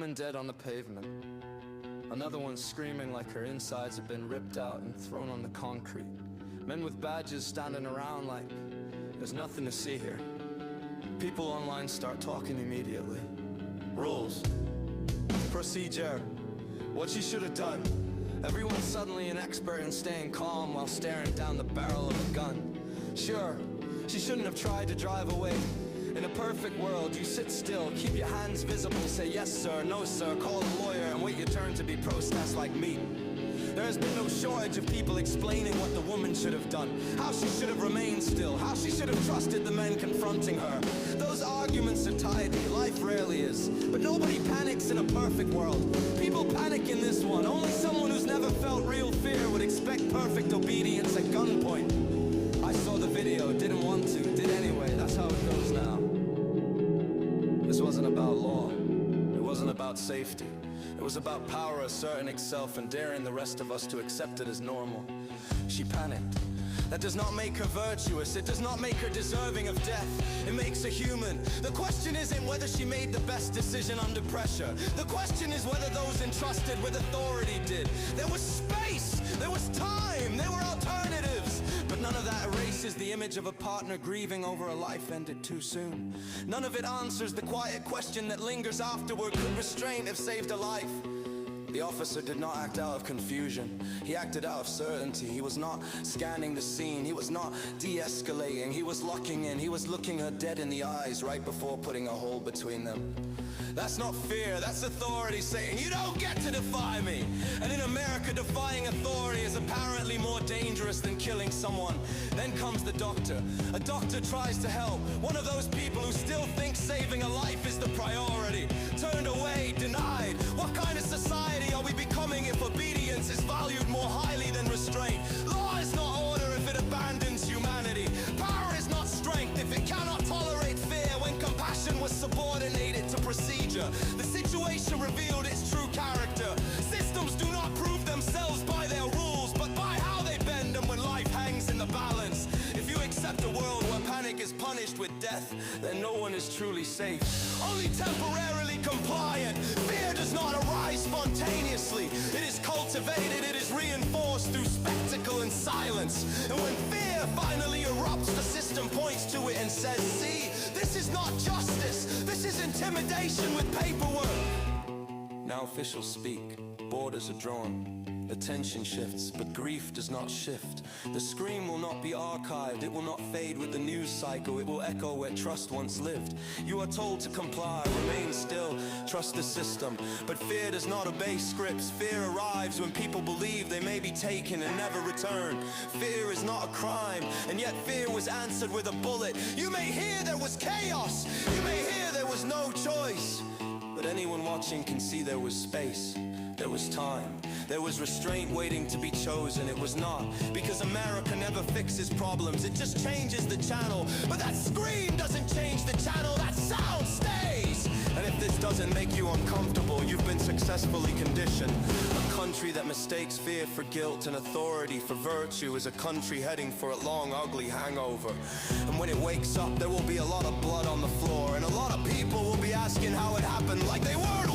woman dead on the pavement. Another one screaming like her insides have been ripped out and thrown on the concrete. Men with badges standing around like there's nothing to see here. People online start talking immediately. Rules. Procedure. What she should have done. Everyone's suddenly an expert in staying calm while staring down the barrel of a gun. Sure, she shouldn't have tried to drive away. In a perfect world, you sit still, keep your hands visible, say yes sir, no sir, call a lawyer and wait your turn to be processed like meat. There has been no shortage of people explaining what the woman should have done, how she should have remained still, how she should have trusted the men confronting her. Those arguments are tidy, life rarely is, but nobody panics in a perfect world. People panic in this one, only someone who's never felt real fear would expect perfect obedience at gunpoint. I saw the video, didn't want to, did anyway, that's how it goes now. This wasn't about law, it wasn't about safety. It was about power asserting itself and daring the rest of us to accept it as normal. She panicked. That does not make her virtuous, it does not make her deserving of death. It makes her human. The question isn't whether she made the best decision under pressure. The question is whether those entrusted with authority did. There was space, there was time, there were alternatives. But none of that erases the image of a partner grieving over a life ended too soon. None of it answers the quiet question that lingers afterward. Could restraint have saved a life? The officer did not act out of confusion. He acted out of certainty. He was not scanning the scene. He was not de-escalating. He was locking in. He was looking her dead in the eyes right before putting a hole between them. That's not fear, that's authority saying, you don't get to defy me. And in America, defying authority is apparently more dangerous than killing someone. Then comes the doctor. A doctor tries to help. One of those people who still think saving a life is the priority. Turned away, denied. What kind of society are we becoming if obedience is valued more highly than restraint? Law is not order if it abandons humanity. Power is not strength if it cannot tolerate fear when compassion was subordinated to procedure. The situation revealed its true character. Systems do not prove themselves by their rules, but by how they bend them when life hangs in the balance. If you accept a world where panic is punished with death, then no one is truly safe. Only temporarily compliant. Fear does not arise spontaneously. It is cultivated, it is reinforced through spectacle and silence. And when fear finally erupts, the system points to it and says, see, this is not justice, this is intimidation with paperwork. Now officials speak, borders are drawn. Attention shifts, but grief does not shift. The scream will not be archived, it will not fade with the news cycle, it will echo where trust once lived. You are told to comply, remain still, trust the system. But fear does not obey scripts. Fear arrives when people believe they may be taken and never return. Fear is not a crime, and yet fear was answered with a bullet. You may hear there was chaos, you may hear there was no choice, but anyone watching can see there was space. There was time, there was restraint waiting to be chosen. It was not, because America never fixes problems, it just changes the channel. But that scream doesn't change the channel, that sound stays. And if this doesn't make you uncomfortable, you've been successfully conditioned. A country that mistakes fear for guilt and authority for virtue is a country heading for a long, ugly hangover. And when it wakes up, there will be a lot of blood on the floor, and a lot of people will be asking how it happened like they weren't